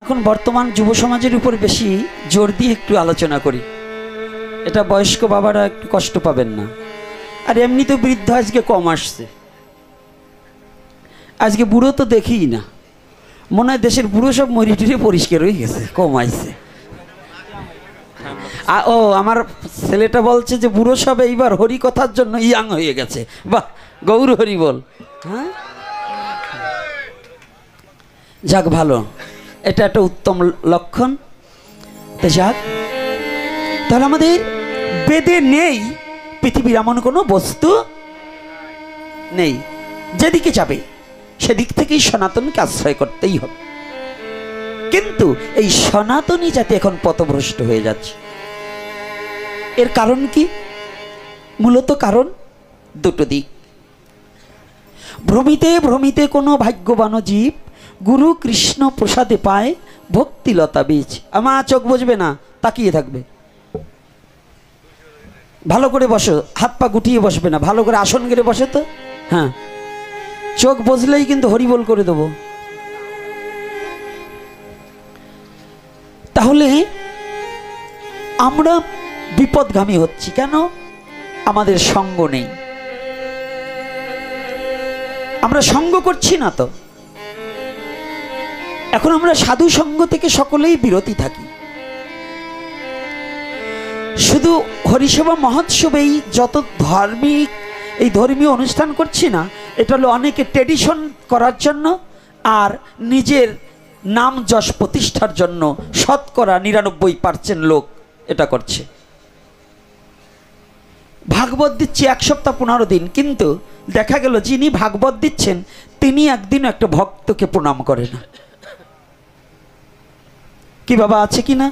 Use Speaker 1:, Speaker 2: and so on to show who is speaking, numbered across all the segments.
Speaker 1: এখন বর্তমান যুব সমাজের উপর বেশি জোর দিয়ে একটু আলোচনা করি, এটা বয়স্ক বাবারা একটু কষ্ট পাবেন না। আর এমনি তো বৃদ্ধ আজকে কম আসছে, আজকে বুড়ো তো দেখিই না, মনে হয় দেশের বুড়ো সব মরিটুরি পরিষ্কার হয়ে গেছে, কম আইছে। ও আমার ছেলেটা বলছে যে বুড়ো সব এইবার হরি কথার জন্য ইয়াং হয়ে গেছে। বাহ, গৌর হরি বল। হ্যাঁ, যাক ভালো, এটা একটা উত্তম লক্ষণ। তো যাক, তাহলে আমাদের বেদে নেই পৃথিবীর এমন কোনো বস্তু নেই, যেদিকে যাবে সেদিক থেকেই সনাতনকে আশ্রয় করতেই হবে। কিন্তু এই সনাতনী জাতি এখন পথভ্রষ্ট হয়ে যাচ্ছে। এর কারণ কি? মূলত কারণ দুটো দিক। ভ্রমিতে ভ্রমিতে কোনো ভাগ্যবান জীব গুরু কৃষ্ণ প্রসাদে পায় ভক্তিলতা বীজ। আমার চোখ বুঝবে না, তাকিয়ে থাকবে। ভালো করে বসো, হাত পা গুটিয়ে বসবে না, ভালো করে আসন গেড়ে বসে তো। হ্যাঁ, চোখ বুঝলেই কিন্তু হরিবোল করে দেবো। তাহলে আমরা বিপদগামী হচ্ছি কেন? আমাদের সঙ্গ নেই, আমরা সঙ্গ করছি না তো। এখন আমরা সাধু সঙ্গ থেকে সকলেই বিরতি থাকি। শুধু হরিসভা মহোৎসবেই যত ধার্মিক এই ধর্মীয় অনুষ্ঠান করছি না, এটা হলো অনেকে ট্রেডিশন করার জন্য আর নিজের নাম যশ প্রতিষ্ঠার জন্য। শতকরা 99% লোক এটা করছে। ভাগবত দিচ্ছে 1 সপ্তাহ 15 দিন, কিন্তু দেখা গেল যিনি ভাগবত দিচ্ছেন তিনি একদিন একটা ভক্তকে প্রণাম করে না। কি বাবা, আছে কি না?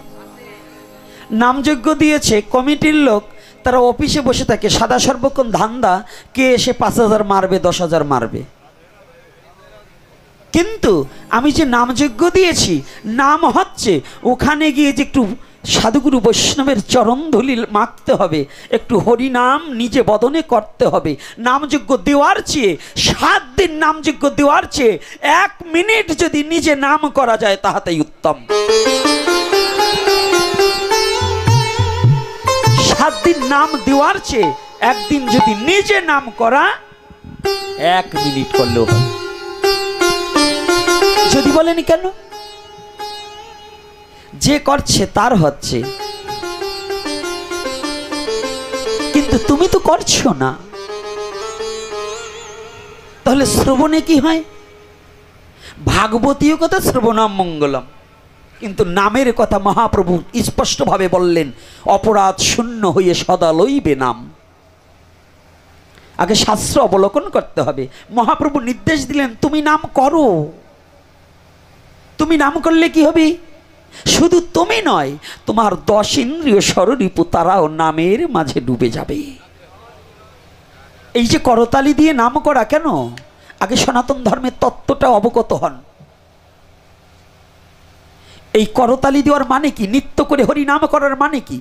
Speaker 1: নামযজ্ঞ দিয়েছে কমিটির লোক, তারা অফিসে বসে থাকে, সাদা সর্বক্ষণ ধান্দা, কে এসে 5000 মারবে 10,000 মারবে। কিন্তু আমি যে নামযজ্ঞ দিয়েছি, নাম হচ্ছে ওখানে গিয়ে যে একটু সাধুগুরু বৈষ্ণবের চরণধুলি মাখতে হবে, একটু হরিনাম নিজে বদনে করতে হবে। নামযজ্ঞ দেওয়ার চেয়ে 7 দিন নামযজ্ঞ দেওয়ার চেয়ে 1 মিনিট যদি নিজে নাম করা যায় তাহাতেই উত্তম। 7 দিন নাম দেওয়ার চেয়ে একদিন যদি নিজে নাম করা 1 মিনিট করলেও হবে। যদি বলেনি কেন? যে করছে তার হচ্ছে, কিন্তু তুমি তো করছো না। তাহলে শ্রবণে কি হয়? ভাগবতীয় কথা শ্রবণাম মঙ্গলম, কিন্তু নামের কথা মহাপ্রভু স্পষ্টভাবে বললেন, অপরাধ শূন্য হয়ে সদা লইবে নাম। আগে শাস্ত্র অবলোকন করতে হবে। মহাপ্রভু নির্দেশ দিলেন তুমি নাম করো। তুমি নাম করলে কি হবে? শুধু তুমি নয়, তোমার 10 ইন্দ্রিয় স্বরূপ তারাও নামের মাঝে ডুবে যাবে। এই যে করতালি দিয়ে নাম করা কেন? আগে সনাতন ধর্মের তত্ত্বটা অবগত হন। এই করতালি দেওয়ার মানে কি? নিত্য করে হরিনাম করার মানে কি?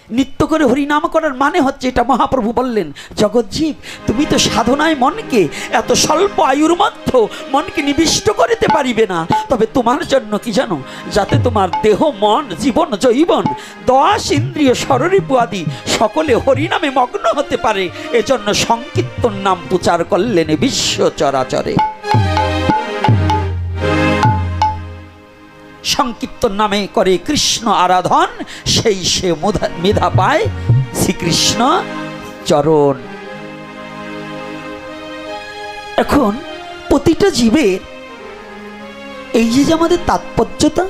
Speaker 1: নিত্য করে হরিনাম করার মানে হচ্ছে, এটা মহাপ্রভু বললেন, জগৎজীব তুমি তো সাধনায় মনকে এত স্বল্প আয়ুর মধ্যে মনকে নিবিষ্ট করিতে পারিবে না। তবে তোমার জন্য কি জানো? যাতে তোমার দেহ মন জীবন জৈবন 10 ইন্দ্রিয় স্বরূপ আদি সকলে হরিনামে মগ্ন হতে পারে, এজন্য সংকীর্তন নাম প্রচার করলেন বিশ্ব চরাচরে। সংকীর্তন নামে করে কৃষ্ণ আরাধন, সেই সে মেধা পায় শ্রীকৃষ্ণ চরণ। এখন প্রতিটা জীবের এই যে আমাদের তাৎপর্যতা,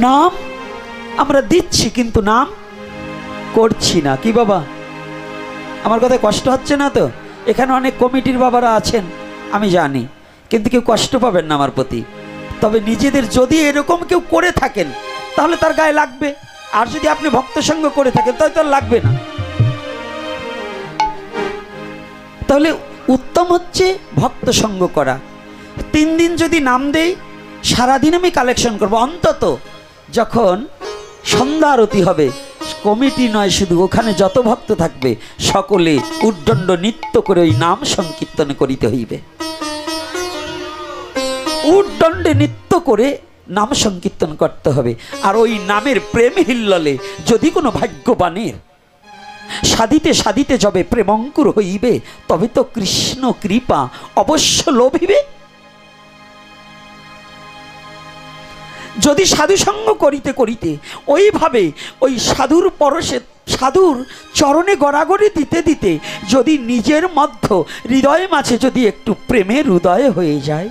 Speaker 1: নাম আমরা দিচ্ছি কিন্তু নাম করছি না। কি বাবা, আমার কথায় কষ্ট হচ্ছে না তো? এখানে অনেক কমিটির বাবারা আছেন আমি জানি, কিন্তু কেউ কষ্ট পাবেন না আমার প্রতি। তবে নিজেদের যদি এরকম কেউ করে থাকেন তাহলে তার গায়ে লাগবে, আর যদি আপনি ভক্ত সঙ্গ করে থাকেন তাহলে তার লাগবে না। তাহলে উত্তম হচ্ছে ভক্ত সঙ্গ করা। 3 দিন যদি নাম দেই, সারাদিন আমি কালেকশন করব। অন্তত যখন সন্ধ্যা আরতি হবে, কমিটি নয় শুধু, ওখানে যত ভক্ত থাকবে সকলে উদ্দণ্ড নৃত্য করে ওই নাম সংকীর্তন করিতে হইবে। উদ্দণ্ডে নৃত্য করে নাম সংকীর্তন করতে হবে। আর ওই নামের প্রেম হিল্ললে যদি কোনো ভাগ্যবানের সাধিতে সাধিতে যবে প্রেমঙ্কুর হইবে, তবে তো কৃষ্ণ কৃপা অবশ্য লোভিবে। যদি সাধুসঙ্গ করিতে করিতে ওইভাবে ওই সাধুর পরশে, সাধুর চরণে গড়াগড়ি দিতে দিতে যদি নিজের মধ্য হৃদয় মাঝে যদি একটু প্রেমের হৃদয় হয়ে যায়,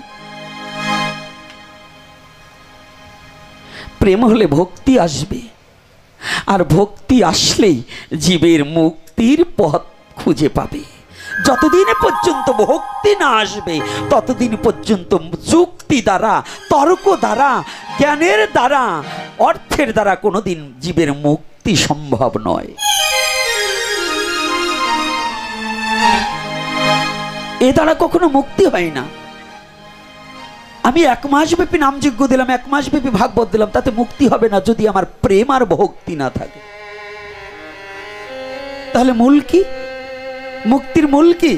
Speaker 1: প্রেম হলে ভক্তি আসবে। আর ভক্তি আসলেই জীবের মুক্তির পথ খুঁজে পাবে। যতদিন পর্যন্ত ভক্তি না আসবে ততদিন পর্যন্ত যুক্তি দ্বারা, তর্ক দ্বারা, জ্ঞানের দ্বারা, অর্থের দ্বারা কোনোদিন জীবের মুক্তি সম্ভব নয়। এ দ্বারা কখনো মুক্তি হয় না। আমি 1 মাস ব্যাপী নামযজ্ঞ দিলাম, 1 মাস ব্যাপী ভাগবত দিলাম, তাতে মুক্তি হবে না যদি আমার প্রেম আর ভক্তি না থাকে। তাহলে মূল কি? মুক্তির মূল কি?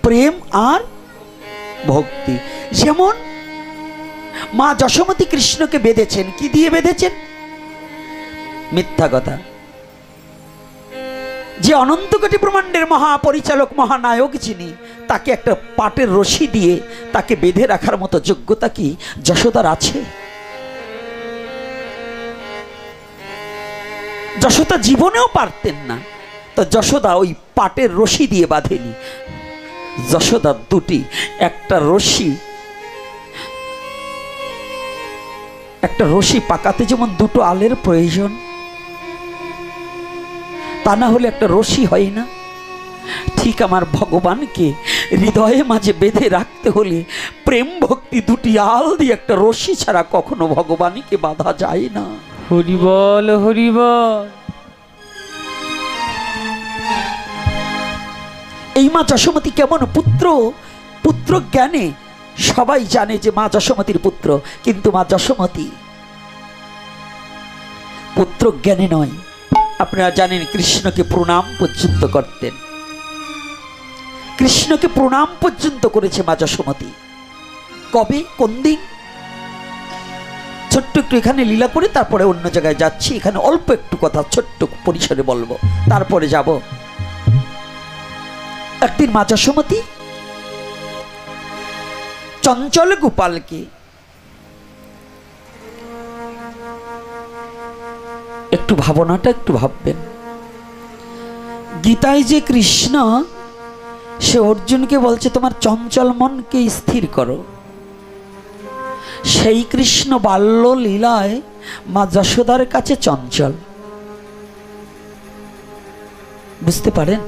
Speaker 1: প্রেম আর ভক্তি। যেমন মা যশোমতী কৃষ্ণকে বেঁধেছেন, কি দিয়ে বেঁধেছেন? মিথ্যা কথা। যে অনন্ত কোটি ব্রহ্মাণ্ডের মহাপরিচালক মহানায়ক যিনি, তাকে একটা পাটের রশি দিয়ে তাকে বেঁধে রাখার মতো যোগ্যতা কি যশোদার আছে? যশোদা জীবনেও পারতেন না। তো যশোদা ওই পাটের রশি দিয়ে বাঁধেনি। যশোদার দুটি, একটা রশি পাকাতে যেমন 2টো আলের প্রয়োজন, তা না হলে একটা রশি হয় না। ঠিক আমার ভগবানকে হৃদয়ে মাঝে বেঁধে রাখতে হলে প্রেম ভক্তি 2টি আল দিয়ে একটা রশি ছাড়া কখনো ভগবানকে বাঁধা যায় না।
Speaker 2: হরি বল, হরি বল।
Speaker 1: এই মা যশোমতী কেমন পুত্র? পুত্র জ্ঞানে সবাই জানে যে মা যশোমতীর পুত্র, কিন্তু মা যশোমতী পুত্র জ্ঞানে নয়। আপনারা জানেন কৃষ্ণকে প্রণাম পর্যন্ত করতেন। কৃষ্ণকে প্রণাম পর্যন্ত করেছে মা যশোমতী। কবে, কোন দিন? ছোট্ট একটু এখানে লীলা করে তারপরে অন্য জায়গায় যাচ্ছি। এখানে অল্প একটু কথা ছোট্ট পরিসরে বলবো, তারপরে যাব। একদিন মা যশোমতী চঞ্চল গোপালকে একটু ভাবনাটা একটু ভাববেন। গীতায় যে কৃষ্ণ সে অর্জুনকে বলছে তোমার চঞ্চল মনকে স্থির করো, সেই কৃষ্ণ বাল্য লীলায় মা যশোদার কাছে চঞ্চল। বুঝতে পারেন?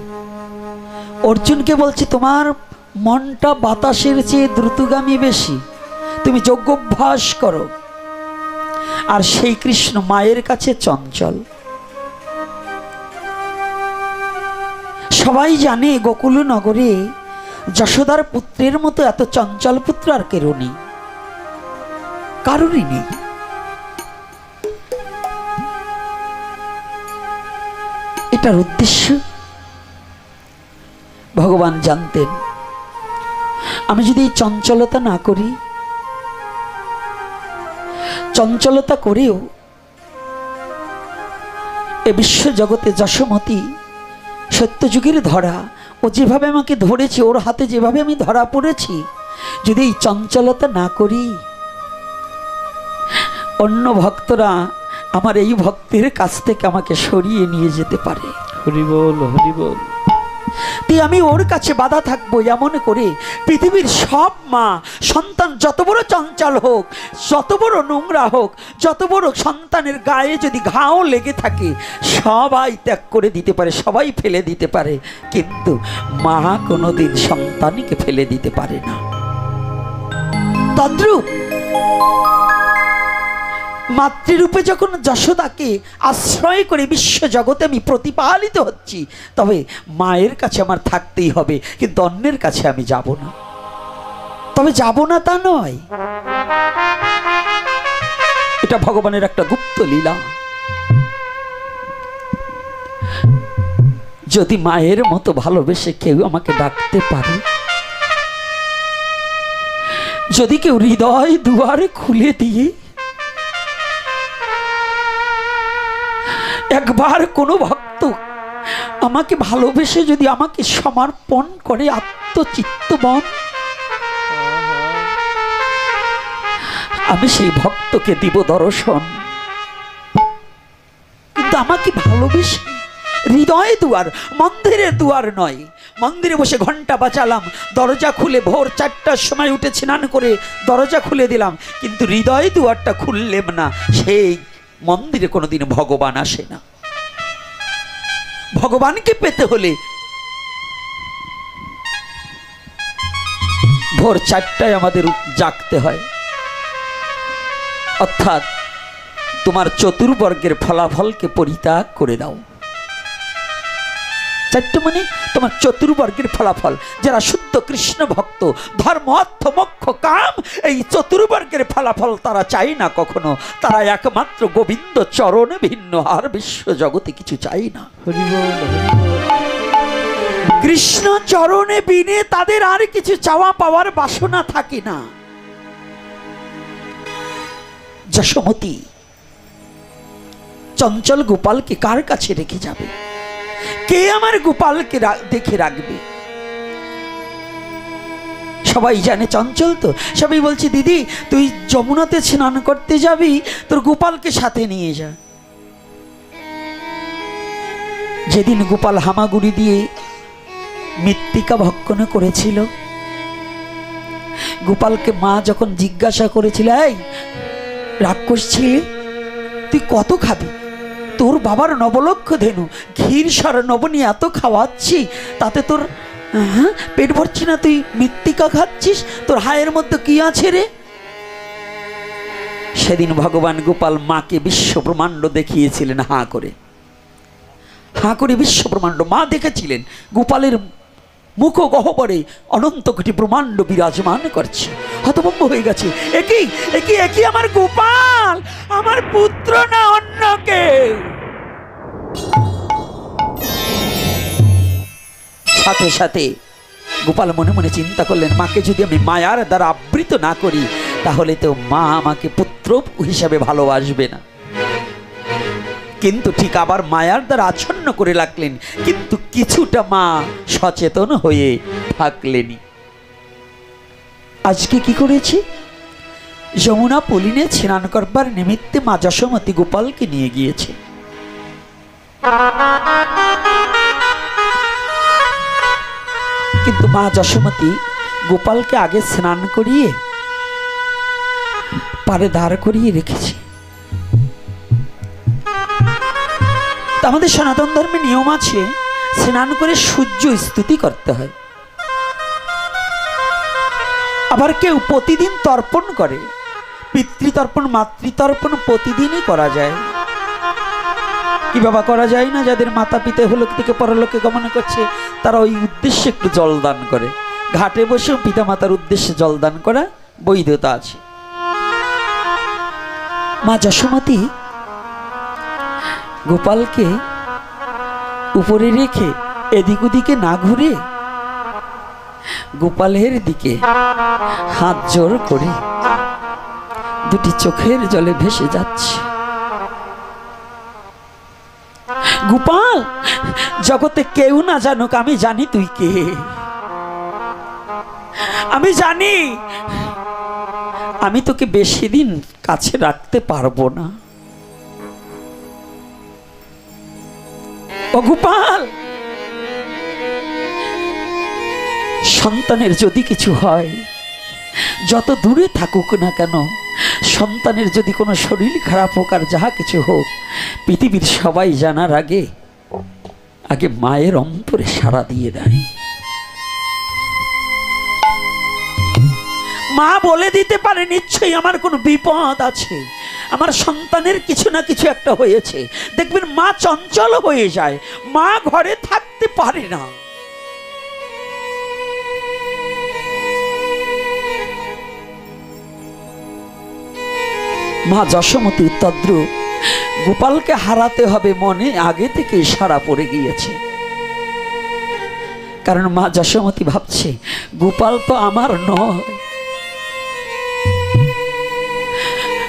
Speaker 1: অর্জুনকে বলছে তোমার মনটা বাতাসের চেয়ে দ্রুতগামী বেশি, তুমি যোগ্যাভ্যাস করো। আর সেই কৃষ্ণ মায়ের কাছে চঞ্চল। সবাই জানে গোকুল নগরে যশোদার পুত্রের মতো এত চঞ্চল পুত্র আর কেউ নেই, কারোরই নেই। এটার উদ্দেশ্য ভগবান জানতেন, আমি যদি এই চঞ্চলতা না করি, চঞ্চলতা করেও এ বিশ্ব জগতে যশোমতী সত্যযুগের ধরা, ও যেভাবে আমাকে ধরেছে, ওর হাতে যেভাবে আমি ধরা পড়েছি, যদি এই চঞ্চলতা না করি, অন্য ভক্তরা আমার এই ভক্তের কাছ থেকে আমাকে সরিয়ে নিয়ে যেতে পারে।
Speaker 2: হরি বল, হরি বল।
Speaker 1: তাই আমি ওর কাছে বাধা থাকবো এমন করে পৃথিবীর সব মা সন্তান যত বড় চঞ্চল হোক, যত বড় নোংরা হোক, যত বড় সন্তানের গায়ে যদি ঘাও লেগে থাকে, সবাই ত্যাগ করে দিতে পারে, সবাই ফেলে দিতে পারে, কিন্তু মা কোনোদিন সন্তানকে ফেলে দিতে পারে না। তদ্রূপ মাতৃরূপে যখন যশোদাকে আশ্রয় করে বিশ্ব জগতে আমি প্রতিপালিত হচ্ছি, তবে মায়ের কাছে আমার থাকতেই হবে, কিন্তু অন্যের কাছে আমি যাব না। তবে যাব না তা নয়, এটা ভগবানের একটা গুপ্ত লীলা। যদি মায়ের মতো ভালোবেসে কেউ আমাকে ডাকতে পারে, যদি কেউ হৃদয় দুয়ার খুলে দিয়ে একবার কোনো ভক্ত আমাকে ভালোবেসে যদি আমাকে সমর্পণ করে আত্মচিত্তবন, আমি সেই ভক্তকে দিব দর্শন। কিন্তু আমাকে ভালোবেসে হৃদয় দুয়ার, মন্দিরের দুয়ার নয়। মন্দিরে বসে ঘন্টা বাজালাম, দরজা খুলে ভোর 4টার সময় উঠে স্নান করে দরজা খুলে দিলাম, কিন্তু হৃদয় দুয়ারটা খুললেম না, সেই মন্দিরে কোনোদিন ভগবান আসে না। ভগবানকে পেতে হলে ভোর 4টায় আমাদের জাগতে হয়। অর্থাৎ তোমার চতুর্বর্গের ফলাফলকে পরিত্যাগ করে দাও। 4টে মানে তোমার চতুর্বর্গের ফলাফল। যারা শুদ্ধ কৃষ্ণ ভক্ত, ধর্ম অর্থ মোক্ষ কাম, এই চতুর্বর্গের ফলাফল তারা চাই না কখনো। তারা একমাত্র গোবিন্দ চরণ ভিন্ন আর বিশ্ব জগতে কিছু চাই না। কৃষ্ণ চরণে বিনে তাদের আর কিছু চাওয়া পাওয়ার বাসনা থাকে না। যশোমতী চঞ্চল গোপালকে কার কাছে রেখে যাবে? কে আমার গোপালকে দেখে রাখবে? সবাই জানে চঞ্চল, তো সবাই বলছে দিদি তুই যমুনাতে স্নান করতে যাবি, তোর গোপালকে সাথে নিয়ে যা। যেদিন গোপাল হামাগুড়ি দিয়ে মৃত্তিকা ভক্ষণ করেছিল, গোপালকে মা যখন জিজ্ঞাসা করেছিল, এই রাক্ষস ছিলে, তুই কত খাবি? তোর বাবার নবলক্ষ ধেনু ঘির সার নবনী এত খাওয়াচ্ছি, তাতে তোর পেট ভরছি না, তুই মৃত্তিকা খাচ্ছিস, তোর হায়ের মধ্যে কি আছে রে? সেদিন ভগবান গোপাল মাকে বিশ্ব ব্রহ্মাণ্ড দেখিয়েছিলেন। হাঁ করে বিশ্ব ব্রহ্মাণ্ড মা দেখেছিলেন। গোপালের মুখ গহ্বরে অনন্ত কোটি ব্রহ্মাণ্ড বিরাজমান করছে। হতভম্ব হয়ে গেছে, একই একই একই আমার গোপাল, আমার পুত্র না অন্য কেউ। সাথে সাথে গোপাল মনে মনে চিন্তা করলেন, মাকে যদি আমি মায়ার দ্বারা আবৃত না করি, তাহলে তো মা আমাকে পুত্র হিসাবে ভালোবাসবে না। কিন্তু ঠিক আবার মায়ার দ্বারা আচ্ছন্ন করে রাখলেন, কিন্তু কিছুটা মা সচেতন হয়ে থাকলেনি। আজকে কি করেছি? যমুনা পুলিনে স্নান করবার নিমিত্তে মা যশোমতী গোপালকে নিয়ে গিয়েছে। কিন্তু মা যশোমতী গোপালকে আগে স্নান করিয়ে পারে দাঁড় করিয়ে রেখেছে। আমাদের সনাতন ধর্মে নিয়ম আছে, স্নান করে সূর্য স্তুতি করতে হয়। আবার কেউ প্রতিদিন তর্পণ করে, পিতৃতর্পণ মাতৃতর্পণ প্রতিদিনই করা যায়। কি বাবা করা যায় না? যাদের মাতা পিতা হলো থেকে পরলোকে গমন করছে, তারা ওই উদ্দেশ্যে একটু জলদান করে। ঘাটে বসেও পিতা মাতার উদ্দেশ্যে জলদান করা বৈধতা আছে। মা যশোমতী গোপালকে উপরে রেখে এদিক ওদিকে না ঘুরে গোপালের দিকে হাত জোর করে দুটি চোখের জলে ভেসে যাচ্ছে। গোপাল, জগতে কেউ না জানুক, আমি জানি তুই কে। আমি জানি আমি তোকে বেশি দিন কাছে রাখতে পারবো না। ও গোপাল, সন্তানের যদি কিছু হয়, যত দূরে থাকুক না কেন, সন্তানের যদি কোনো শরীর খারাপ হোক আর যাহা কিছু হোক, পৃথিবীর সবাই জানার আগে আগে মায়ের অন্তরে সাড়া দিয়ে দেয়। মা বলে দিতে পারে নিশ্চয়ই আমার কোনো বিপদ আছে, আমার সন্তানের কিছু না কিছু একটা হয়েছে। দেখবেন মা চঞ্চল হয়ে যায়, মা ঘরে থাকতে পারে না। মা যশোমতী তদ্রূপ গোপালকে হারাতে হবে মনে আগে থেকে ইশারা পড়ে গিয়েছে। কারণ মা যশোমতী ভাবছে গোপাল তো আমার নয়,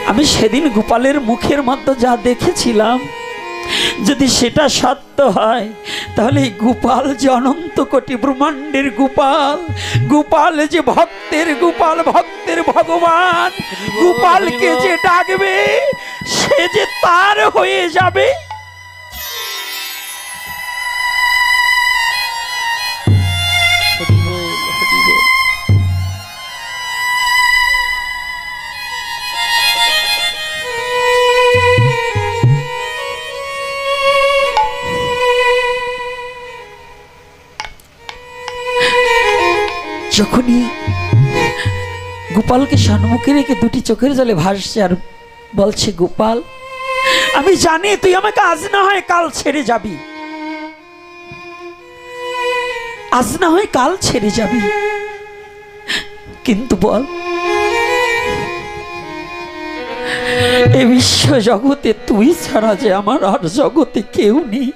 Speaker 1: আমি সেদিন গোপালের মুখের মধ্যে যা দেখেছিলাম, যদি সেটা সত্য হয়, তাহলে এই গোপাল যে অনন্ত কোটি ব্রহ্মাণ্ডের গোপাল, গোপাল যে ভক্তের গোপাল, ভক্তের ভগবান, গোপালকে যে ডাকবে সে যে তার হয়ে যাবে। যখনই গোপালকে সম্মুখে রেখে দুটি চোখের জলে ভাসছে আর বলছে, গোপাল আমি জানি তুই আমাকে আজ না হয় কাল ছেড়ে যাবি, আজ না হয় কাল ছেড়ে যাবি, কিন্তু বল এই বিশ্ব জগতে তুই ছাড়া যে আমার আর জগতে কেউ নেই।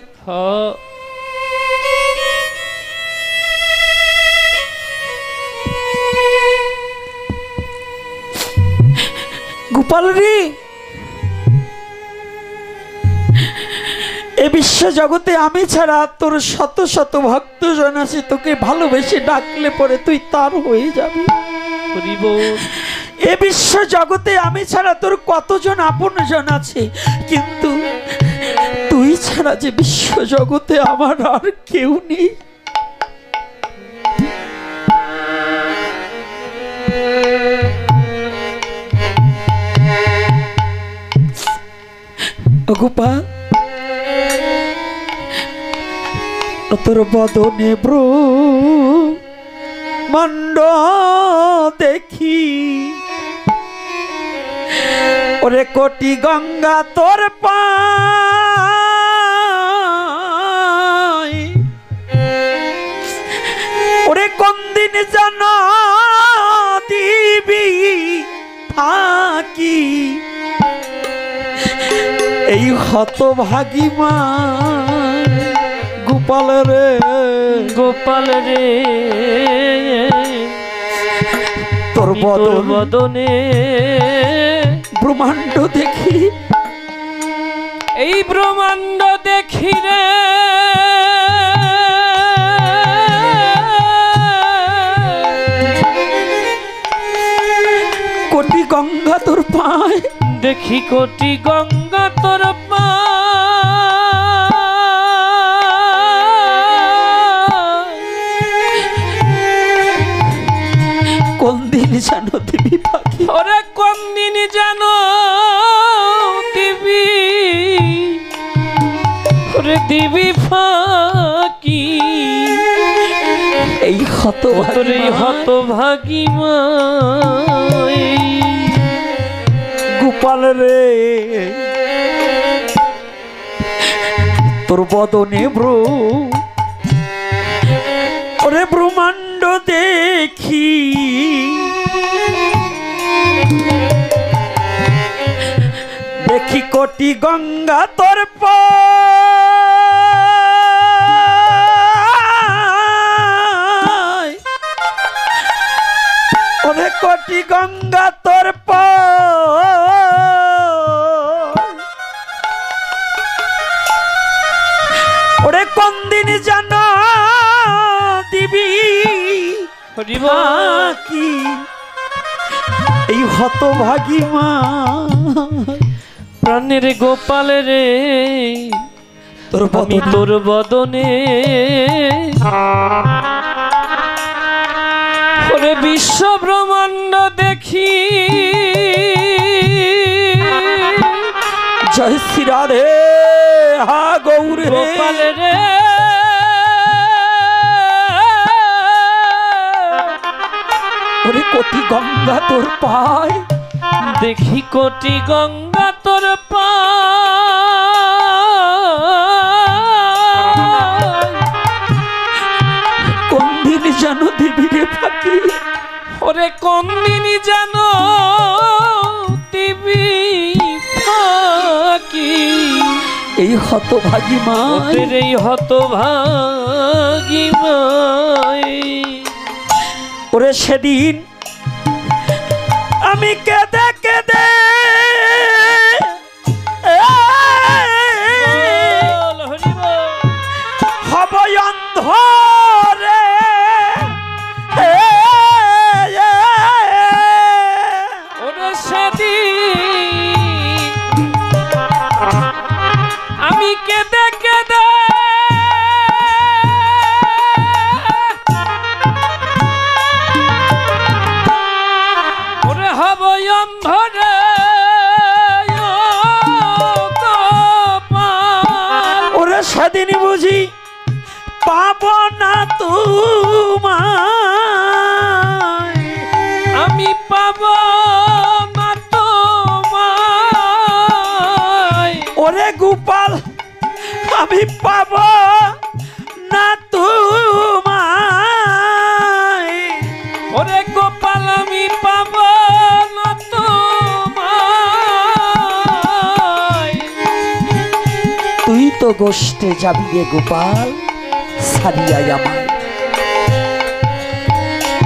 Speaker 1: গোপাল রে, এ বিশ্ব জগতে আমি ছাড়া তোর শত শত ভক্তজন আছে, তোকে ভালোবেসে ডাকলে পরে তুই তার হয়ে যাবি। এ বিশ্ব জগতে আমি ছাড়া তোর কতজন আপনজন আছে, কিন্তু তুই ছাড়া যে বিশ্ব জগতে আমার আর কেউ নেই। গোপাল তোর বদনে ব্রহ্মাণ্ড দেখি, ওরে কোটি গঙ্গা তোর পাই, ওরে কোন দিন যেন দিবি থাকি এই হতভাগী মা। গোপাল রে,
Speaker 2: গোপাল রে,
Speaker 1: তোর বদনে ব্রহ্মাণ্ড দেখি,
Speaker 2: এই ব্রহ্মাণ্ড দেখি রে,
Speaker 1: কোটি গঙ্গা তোর পায়,
Speaker 2: দেখি কোটি গঙ্গা তোর পায়,
Speaker 1: কোন দিন জানো দিবি পাখি,
Speaker 2: ওরে কোন দিন জানো দিবি, ওরে দিবি ফাঁকি
Speaker 1: এই
Speaker 2: হতভাগী মা।
Speaker 1: গোপাল রে, তোর বদনে ওরে ব্রহ্মাণ্ড দেখি, দেখি কোটি গঙ্গা তোর পায়, ওরে কোটি গঙ্গা তোর ওরে কোন দিন যেন দিবি কি এই হতভাগী মা।
Speaker 2: প্রাণের গোপাল রে, আমি তোর বদনে ওরে বিশ্ব ব্রহ্মাণ্ড দেখি,
Speaker 1: জয় শ্রী রাধে, হা গৌর
Speaker 2: গোপাল রে,
Speaker 1: ওরে কোটি গঙ্গা তোর পায়,
Speaker 2: দেখি কোটি গঙ্গা তোর পায়,
Speaker 1: কোন দিন যেন দিবি রে ফাঁকি,
Speaker 2: ওরে কোন দিন যেন দিবি ফাঁকি
Speaker 1: এই হতভাগী মা,
Speaker 2: এই হতভাগী মাই।
Speaker 1: ওরে সেদিন আমি কেঁদে কেঁদে
Speaker 2: লম্ভরে
Speaker 1: ওরে সেদিন বুঝি পাব না তোমায়,
Speaker 2: আমি পাব না তোমায়।
Speaker 1: ওরে গোপাল আমি পাব না তোমায়,
Speaker 2: ওরে গোপাল আমি পাব না তোমায়।
Speaker 1: তুই তো গোষ্ঠে যাবি রে গোপাল সারিয়া আমায়।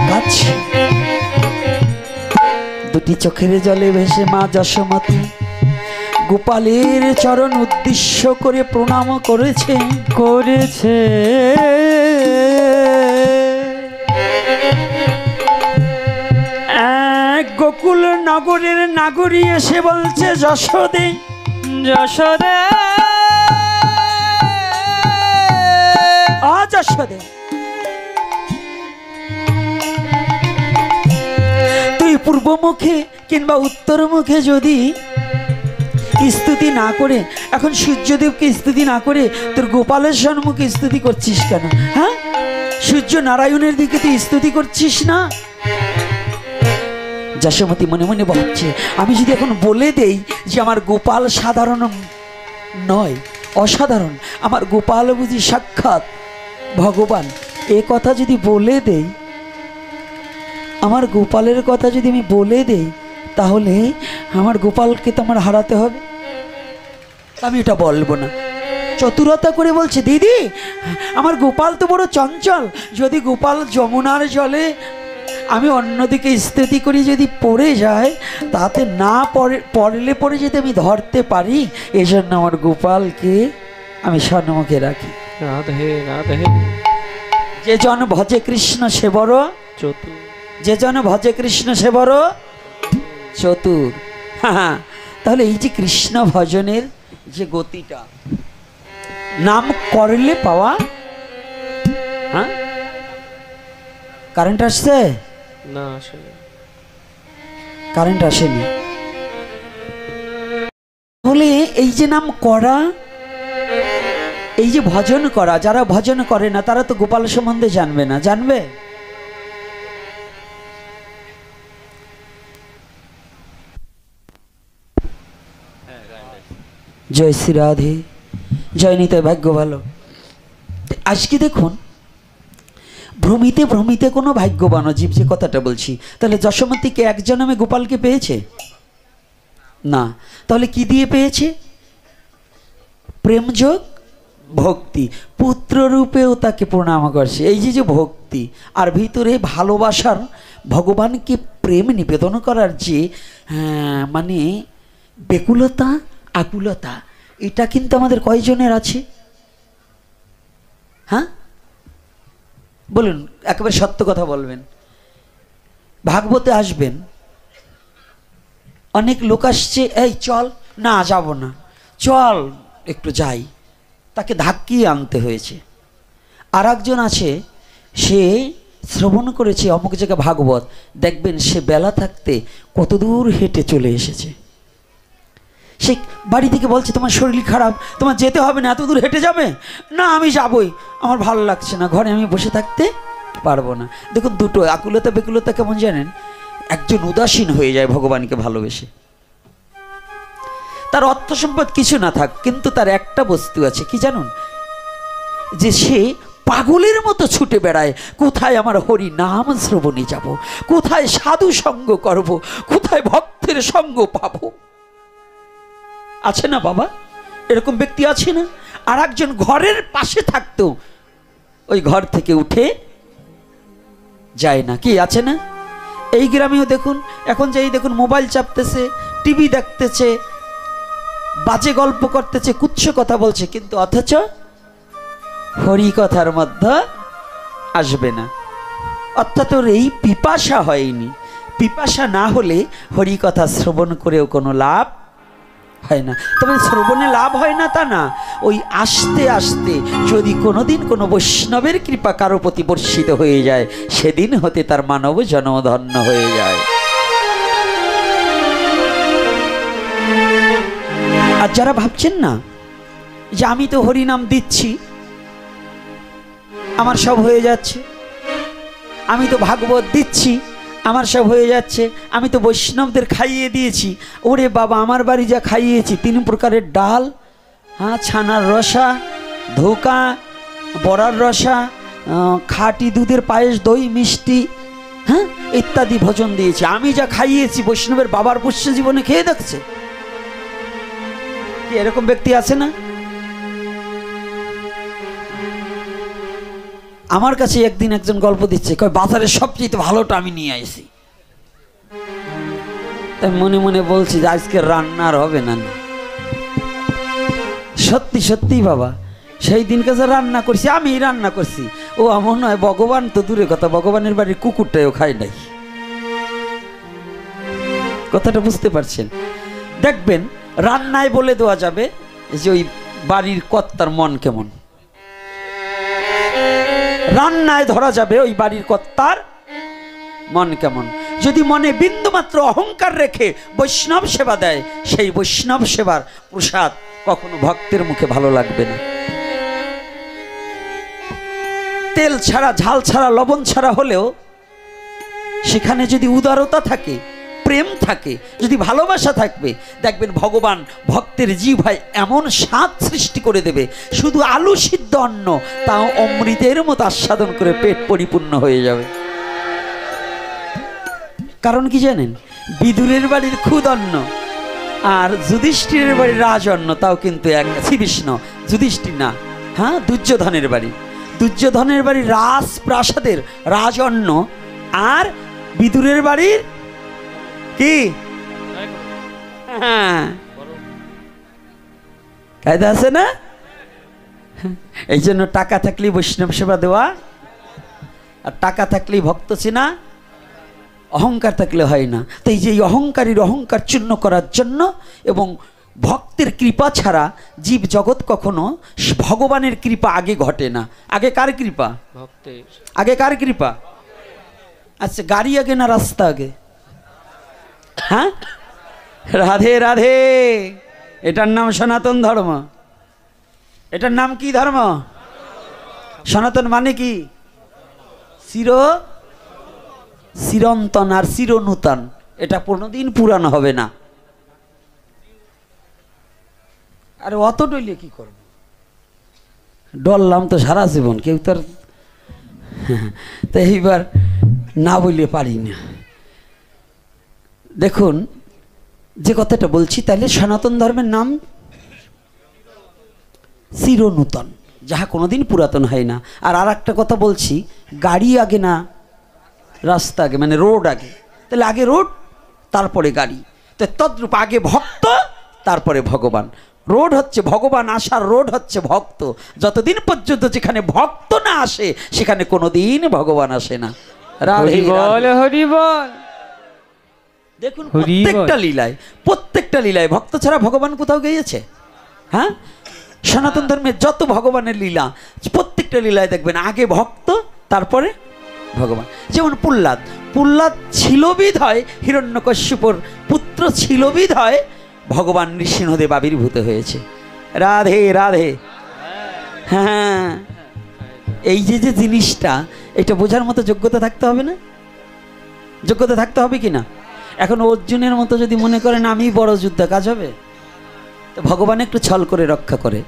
Speaker 1: গাছ দুটি চোখের জলে ভেসে মা যশোমতী গোপালের চরণ উদ্দেশ্য করে প্রণাম করেছে। এক গোকুল নগরের নাগরী এসে বলছে যশোদে,
Speaker 2: যশোদে
Speaker 1: যশোদে তুই পূর্ব মুখে কিংবা উত্তর মুখে যদি স্তুতি না করে, এখন সূর্যদেবকে স্তুতি না করে তোর গোপালের সম্মুখে স্তুতি করছিস কেন? হ্যাঁ, সূর্য নারায়ণের দিকে তুই স্তুতি করছিস না? যশোমতী মনে মনে ভাবছে, আমি যদি এখন বলে দেই যে আমার গোপাল সাধারণ নয়, অসাধারণ, আমার গোপাল বুঝি সাক্ষাৎ ভগবান, এ কথা যদি বলে দেই, আমার গোপালের কথা যদি আমি বলে দেই, তাহলে আমার গোপালকে তো আমার হারাতে হবে। আমি এটা বলবো না। চতুরতা করে বলছে, দিদি আমার গোপাল তো বড় চঞ্চল, যদি গোপাল যমুনার জলে আমি অন্যদিকে স্তুতি করি যদি পড়ে যায়, তাতে না পড়লে পড়ে যদি আমি ধরতে পারি, এই জন্য আমার গোপালকে আমি সম্মুখে রাখি।
Speaker 2: রাধে রাধে।
Speaker 1: যে জন ভজে কৃষ্ণ সে বড়
Speaker 2: চতুর,
Speaker 1: যে জন ভজে কৃষ্ণ সে বড় চতুর। হ্যাঁ, তাহলে এই যে কৃষ্ণ ভজনের যে গতিটা, নাম করলে পাওয়া। হ্যাঁ, কারেন্ট আসছে
Speaker 2: না আসলে
Speaker 1: কারেন্ট আসেনি। তাহলে এই যে নাম করা, এই যে ভজন করা, যারা ভজন করে না তারা তো গোপাল সম্বন্ধে জানবে না। জানবে? জয় শ্রী রাধে, জয় নিতাই, ভাগ্য ভালো। আজকে দেখুন, ভ্রমিতে ভ্রমিতে কোনো ভাগ্যবান জীব, যে কথাটা বলছি, তাহলে যশোমতীকে এক জন্মে গোপালকে পেয়েছে না, তাহলে কি দিয়ে পেয়েছে? প্রেমযোগ ভক্তি, পুত্র রূপেও তাকে প্রণাম করছে। এই যে যে ভক্তি আর ভিতরে ভালোবাসার, ভগবানকে প্রেম নিবেদন করার যে মানে বেকুলতা আকুলতা, এটা কিন্তু আমাদের কয়জনের আছে? হ্যাঁ বলুন, একেবারে সত্য কথা বলবেন। ভাগবতে আসবেন, অনেক লোক আসছে, এই চল, না যাব না, চল একটু যাই, তাকে ধাক্কিয়ে আনতে হয়েছে। আর একজন আছে, সে শ্রবণ করেছে অমুক জায়গায় ভাগবত, দেখবেন সে বেলা থাকতে কত দূর হেঁটে চলে এসেছে। সে বাড়ি থেকে বলছে, তোমার শরীর খারাপ, তোমার যেতে হবে না, এত দূর হেঁটে যাবে না? আমি যাবই, আমার ভালো লাগছে না, ঘরে আমি বসে থাকতে পারবো না। দেখুন, দুটো আকুলতা বেকুলতা কেমন জানেন? একজন উদাসীন হয়ে যায় ভগবানকে ভালোবেসে, তার অর্থ সম্পদ কিছু না থাক, কিন্তু তার একটা বস্তু আছে, কি জানুন? যে সে পাগলের মতো ছুটে বেড়ায়, কোথায় আমার হরি নাম শ্রবণে যাব, কোথায় সাধু সঙ্গ করব, কোথায় ভক্তের সঙ্গ পাবো। আছে না বাবা? এরকম ব্যক্তি আছে না? আর একজন ঘরের পাশে থাকতো, ওই ঘর থেকে উঠে যায় না, কি আছে না? এই গ্রামেও দেখুন, এখন যেই দেখুন মোবাইল চাপতেছে, টিভি দেখতেছে, বাজে গল্প করতেছে, কুচ্ছ কথা বলছে, কিন্তু অথচ হরি কথার মধ্যে আসবে না। অর্থাৎ ওর এই পিপাসা হয়নি। পিপাসা না হলে হরি কথা শ্রবণ করেও কোনো লাভ হয় না। তবে শ্রবণে লাভ হয় না তা না, ওই আস্তে আস্তে যদি কোনোদিন কোনো বৈষ্ণবের কৃপা কারো প্রতি বর্ষিত হয়ে যায়, সেদিন হতে তার মানব জন্ম ধন্য হয়ে যায়। আর যারা ভাবছেন না যে আমি তো হরিনাম দিচ্ছি, আমার সব হয়ে যাচ্ছে, আমি তো ভাগবত দিচ্ছি, আমার সব হয়ে যাচ্ছে, আমি তো বৈষ্ণবদের খাইয়ে দিয়েছি, ওরে বাবা আমার বাড়ি যা খাইয়েছি 3 প্রকারের ডাল, হ্যাঁ, ছানার রসা, ধোকা, বড়ার রসা, খাঁটি দুধের পায়েস, দই, মিষ্টি, হ্যাঁ, ইত্যাদি ভোজন দিয়েছি, আমি যা খাইয়েছি বৈষ্ণবের বাবার পুষ্য জীবনে খেয়ে দেখছে। কি এরকম ব্যক্তি আছে না? আমার কাছে একদিন একজন গল্প দিচ্ছে, কয় বাজারের সবচেয়ে ভালোটা আমি নিয়ে আসি। তাই মনে মনে বলছি যে আজকে রান্নার হবে না। সত্যি সত্যি বাবা, সেই দিনকে যে রান্না করছি আমি রান্না করছি, ও এমন নয়, ভগবান তো দূরে কথা, ভগবানের বাড়ির কুকুরটাও খায় নাই। কথাটা বুঝতে পারছেন? দেখবেন রান্নায় বলে দেওয়া যাবে যে ওই বাড়ির কর্তার মন কেমন, রান্নায় ধরা যাবে ওই বাড়ির কর্তার মন কেমন। যদি মনে বিন্দুমাত্র অহংকার রেখে বৈষ্ণব সেবা দেয়, সেই বৈষ্ণব সেবার প্রসাদ কখনো ভক্তের মুখে ভালো লাগবে না। তেল ছাড়া, ঝাল ছাড়া, লবণ ছাড়া হলেও সেখানে যদি উদারতা থাকে, প্রেম থাকে, যদি ভালোবাসা থাকবে, দেখবেন ভগবান ভক্তের জিহ্বায় এমন স্বাদ সৃষ্টি করে দেবে, শুধু আলু সিদ্ধ অন্ন তাও অমৃতের মতো আস্বাদন করে পেট পরিপূর্ণ হয়ে যাবে। কারণ কি জানেন? বিদুরের বাড়ির খুদ অন্ন আর যুধিষ্ঠিরের বাড়ির রাজ অন্ন তাও কিন্তু এক। শ্রীকৃষ্ণ, যুধিষ্ঠির না, হ্যাঁ, দুর্যোধনের বাড়ি, দুর্যোধনের বাড়ির রাজপ্রাসাদের রাজ অন্ন আর বিদুরের বাড়ির কি, হ্যাঁ, কায়দা আছে না? এই জন্য টাকা থাকলেই বৈষ্ণব সেবা দেওয়া, আর টাকা থাকলেই ভক্ত চেনা, অহংকার থাকলে হয় না। তো এই যে অহংকারীর অহংকার চূর্ণ করার জন্য এবং ভক্তের কৃপা ছাড়া জীব জগৎ কখনো ভগবানের কৃপা আগে ঘটে না। আগে কার কৃপা?
Speaker 2: ভক্তের।
Speaker 1: আগে কার কৃপা? আচ্ছা, গাড়ি আগে না রাস্তা আগে? হ্যাঁ, রাধে রাধে। এটার নাম সনাতন ধর্ম। এটার নাম কি ধর্ম? সনাতন মানে কি? চিরন্তন আর চিরনূতন। এটা কোনোদিন পুরানো হবে না। আরে অত ডইলে কি করব? ডরলাম তো সারা জীবন, কেউ তার তো এইবার না বললে পারি না। দেখুন যে কথাটা বলছি, তাহলে সনাতন ধর্মের নাম চিরনূতন, যাহা কোনোদিন পুরাতন হয় না। আর একটা কথা বলছি, গাড়ি আগে না রাস্তা আগে, মানে রোড আগে। তাহলে আগে রোড, তারপরে গাড়ি। তো তদ্রূপ আগে ভক্ত, তারপরে ভগবান। রোড হচ্ছে ভগবান আসার, রোড হচ্ছে ভক্ত। যতদিন পর্যন্ত যেখানে ভক্ত না আসে সেখানে কোনোদিন ভগবান আসে না।
Speaker 2: হরি বল, হরি বল।
Speaker 1: দেখুন প্রত্যেকটা লীলায় ভক্ত ছাড়া ভগবান কোথাও গিয়েছে? হ্যাঁ, সনাতন ধর্মের যত ভগবানের লীলা, প্রত্যেকটা লীলায় দেখবেন আগে ভক্ত, তারপরে ভগবান। যেমন প্রহ্লাদ ছিল বিধায়, হিরণ্যকশ্যপুর পুত্র ছিল বিধায় ভগবান নৃসিংহদেব আবির্ভূত হয়েছে। রাধে রাধে। হ্যাঁ, এই যে জিনিসটা, এটা বোঝার মতো যোগ্যতা থাকতে হবে না? যোগ্যতা থাকতে হবে কি না? এখন অর্জুনের মতো যদি মনে করেন আমি বড় যুদ্ধ, কাজ হবে? তো ভগবান একটু ছল করে রক্ষা করে।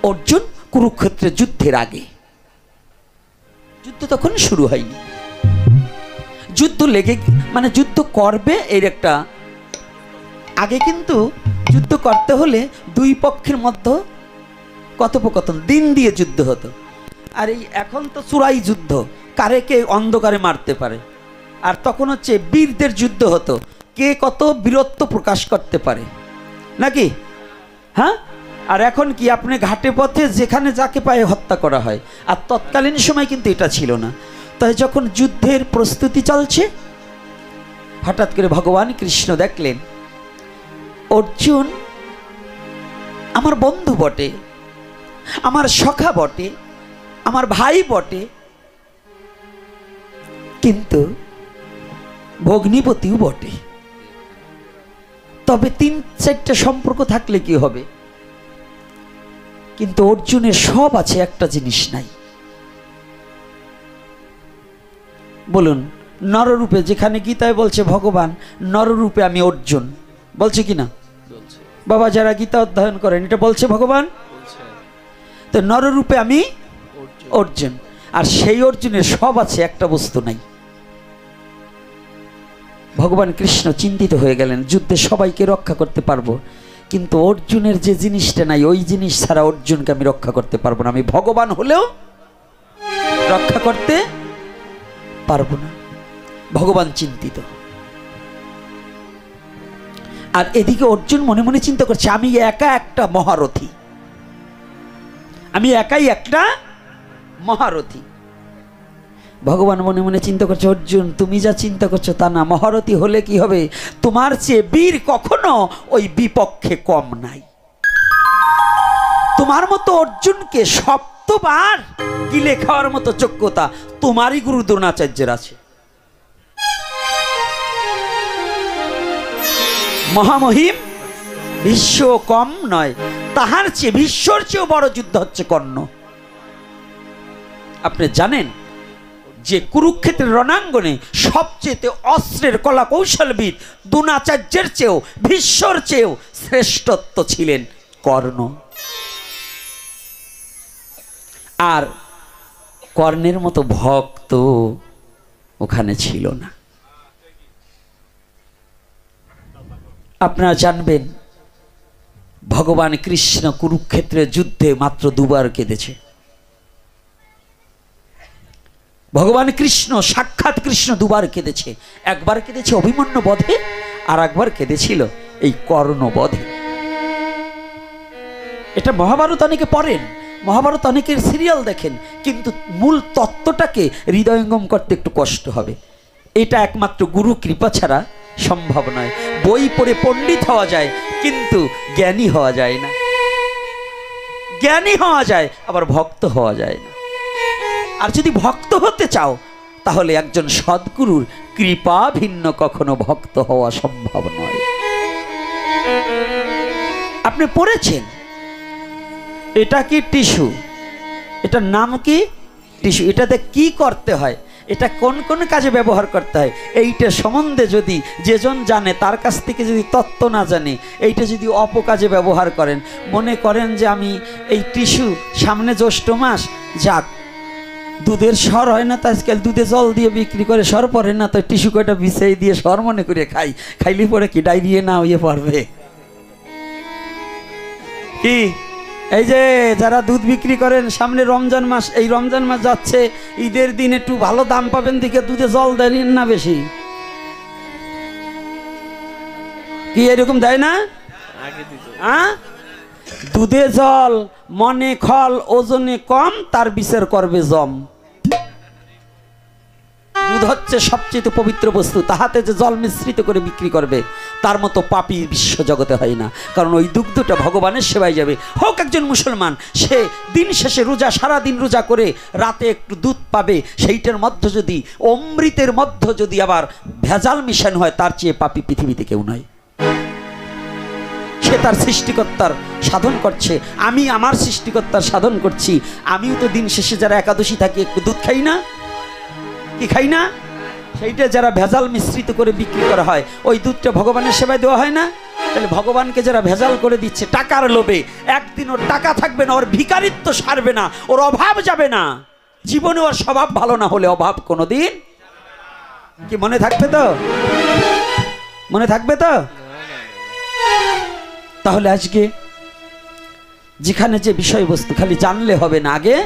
Speaker 1: অর্জুন কুরুক্ষেত্রের যুদ্ধের আগে, যুদ্ধ তখন শুরু হয়নি, যুদ্ধ লেগে মানে যুদ্ধ করবে এর একটা আগে, কিন্তু যুদ্ধ করতে হলে দুই পক্ষের মধ্যে কথোপকথন, দিন দিয়ে যুদ্ধ হতো। আর এই এখন তো চূড়াই যুদ্ধ, কারে কে অন্ধকারে মারতে পারে। আর তখন হচ্ছে বীরদের যুদ্ধ হতো, কে কত বীরত্ব প্রকাশ করতে পারে, নাকি? হ্যাঁ, আর এখন কি আপনি ঘাটে পথে যেখানে যাকে পায়ে হত্যা করা হয়। আর তৎকালীন সময় কিন্তু এটা ছিল না। তাই যখন যুদ্ধের প্রস্তুতি চলছে, হঠাৎ করে ভগবান কৃষ্ণ দেখলেন অর্জুন আমার বন্ধু বটে, আমার সখা বটে, আমার ভাই বটে, কিন্তু ভগ্নিপতিও বটে। তবে 3-4টা সম্পর্ক থাকলে কি হবে? কিন্তু অর্জুনের সব আছে, একটা জিনিস নাই। বলুন, নররূপে, যেখানে গীতায় বলছে ভগবান নররূপে আমি অর্জুন, বলছে কিনা? বাবা যারা গীতা অধ্যয়ন করেন এটা বলছে ভগবান, তো নররূপে আমি অর্জুন। আর সেই অর্জুনের সব আছে, একটা বস্তু নাই। ভগবান কৃষ্ণ চিন্তিত হয়ে গেলেন, যুদ্ধে সবাইকে রক্ষা করতে পারবো, কিন্তু অর্জুনের যে জিনিসটা নাই, ওই জিনিস ছাড়া অর্জুনকে আমি রক্ষা করতে পারবো না। আমি ভগবান হলেও রক্ষা করতে পারবো না। ভগবান চিন্তিত। আর এদিকে অর্জুন মনে মনে চিন্তা করছে, আমি একা একটা মহারথী, আমি একাই একটা মহারথী। ভগবান মনে মনে চিন্তা করছে, অর্জুন তুমি যা চিন্তা করছো তা না, মহারথী হলে কি হবে, তোমার চেয়ে বীর কখনো ওই বিপক্ষে কম নাই। তোমার মতো অর্জুনকে সপ্তবার গিলে খাওয়ার মতো যোগ্যতা তোমারই গুরু দ্রোণাচার্যের আছে। মহামহিম ভীষ্ম কম নয়, তাহার চেয়ে ভীষ্মর চেয়েও বড় যুদ্ধ হচ্ছে কর্ণ। আপনি জানেন যে কুরুক্ষেত্রের রণাঙ্গনে সবচেয়ে অস্ত্রের কলা কৌশলবিদ দ্রোণাচার্যের চেয়েও ভীষ্মর চেয়েও শ্রেষ্ঠত্ব ছিলেন কর্ণ। আর কর্ণের মতো ভক্ত ওখানে ছিল না। আপনারা জানবেন ভগবান কৃষ্ণ কুরুক্ষেত্রের যুদ্ধে মাত্র দুবার কেঁদেছে। ভগবান কৃষ্ণ, সাক্ষাৎ কৃষ্ণ দুবার কেঁদেছে। একবার কেঁদেছে অভিমন্যু বধে, আর একবার কেঁদেছিল এই কর্ণ বধে। এটা মহাভারত অনেকে পড়েন, মহাভারত অনেকের সিরিয়াল দেখেন, কিন্তু মূল তত্ত্বটাকে হৃদয়ঙ্গম করতে একটু কষ্ট হবে। এটা একমাত্র গুরু কৃপা ছাড়া সম্ভব নয়। বই পড়ে পণ্ডিত হওয়া যায়, কিন্তু জ্ঞানী হওয়া যায় না। জ্ঞানী হওয়া যায়, আবার ভক্ত হওয়া যায় না। আর যদি ভক্ত হতে চাও, তাহলে একজন সদ্গুরুর কৃপা ভিন্ন কখনো ভক্ত হওয়া সম্ভব নয়। আপনি পড়েছেন, এটা কি টিস্যু, এটার নাম কি টিস্যু, এটাতে কি করতে হয়, এটা কোন কোন কাজে ব্যবহার করতে হয়, এইটা সম্বন্ধে যদি যেজন জানে তার কাছ থেকে যদি তত্ত্ব না জানে, এইটা যদি অপকাজে ব্যবহার করেন, মনে করেন যে আমি এই টিস্যু, সামনে জ্যৈষ্ঠ মাস, যাক দুধের সর হয় না তো আজকাল দুধে জল দিয়ে বিক্রি করে, সর পড়ে না তো টিস্যু কয়টা বিছাই দিয়ে সর মনে করে খাই, খাইলে পরে কি ডায়রিয়া না হয়ে পড়বে কি? এই যে যারা দুধ বিক্রি করেন, সামনে রমজান মাস, এই রমজান মাস যাচ্ছে, ঈদের দিন একটু ভালো দাম পাবেন দিকে দুধে জল দেন না বেশি, কি এরকম দেয় না? হ্যাঁ, দুধে জল, মনে খল, ওজনে কম, তার বিচার করবে জম। দুধ হচ্ছে সবচেয়ে পবিত্র বস্তু, তাহাতে যে জল মিশ্রিত করে বিক্রি করবে, তার মতো পাপী বিশ্ব জগতে হয় না। কারণ ওই দুগ্ধটা ভগবানের সেবায় যাবে। হোক একজন মুসলমান, সে দিন শেষে রোজা, সারাদিন রোজা করে রাতে একটু দুধ পাবে, সেইটার মধ্যে যদি অমৃতের মধ্যে যদি আবার ভেজাল মিশানো হয়, তার চেয়ে পাপী পৃথিবীতে কেউ নয়। সে তার সৃষ্টিকর্তার সাধন করছে, আমি আমার সৃষ্টিকর্তার সাধন করছি। আমিও তো দিন শেষে যারা একাদশী থাকি একটু দুধ খাই না, কি খাই না? সেইটা যারা ভেজাল মিশ্রিত করে বিক্রি করা হয়, ওই দুধটা ভগবানের সেবায় দেওয়া হয় না? তাহলে ভগবানকে যারা ভেজাল করে দিচ্ছে টাকার লোভে, একদিন ওর টাকা থাকবে না, ওর ভিখারিত্ব সারবে না, ওর অভাব যাবে না। জীবনে ওর স্বভাব ভালো না হলে অভাব কোনোদিন, কি মনে থাকবে তো? মনে থাকবে তো? তাহলে আজকে যেখানে যে বিষয়বস্তু খালি জানলে হবে না, আগে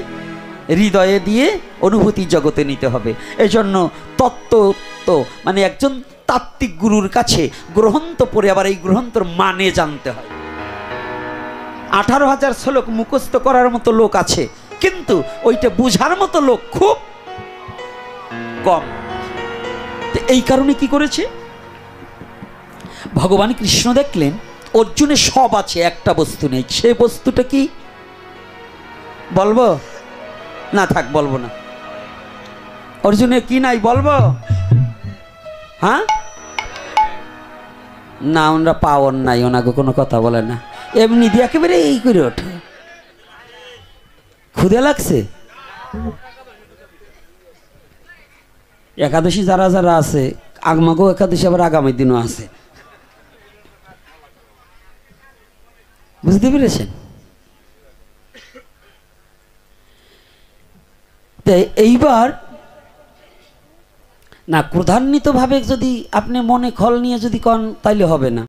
Speaker 1: হৃদয়ে দিয়ে অনুভূতি জগতে নিতে হবে। এই জন্য তত্ত্ব মানে একজন তাত্ত্বিক গুরুর কাছে গ্রন্থ পড়ে আবার এই গ্রন্থর মানে জানতে হয়। 18,000 শ্লোক মুখস্থ করার মতো লোক আছে, কিন্তু ওইটা বুঝার মতো লোক খুব কম। এই কারণে কি করেছে ভগবান কৃষ্ণ, দেখলেন অর্জুনের সব আছে, একটা বস্তু নেই। সে বস্তুটা কি বলবো? না থাক, বলবো না। অর্জুনের কি নাই বলবো? হ্যাঁ না, ওনারা পাওয়ার নাই, ওনাকে কোনো কথা বলে না, এমনি দিয়ে একেবারে এই করে ওঠে। ক্ষুধে লাগছে? একাদশী যারা যারা আছে, আগমাগো একাদশী আবার আগামী দিনও আছে, বুঝতে পেরেছেন? এইবার না, ক্রোধান্বিত ভাবে যদি আপনি মনে খল নিয়ে যদি কন তাইলে হবে না।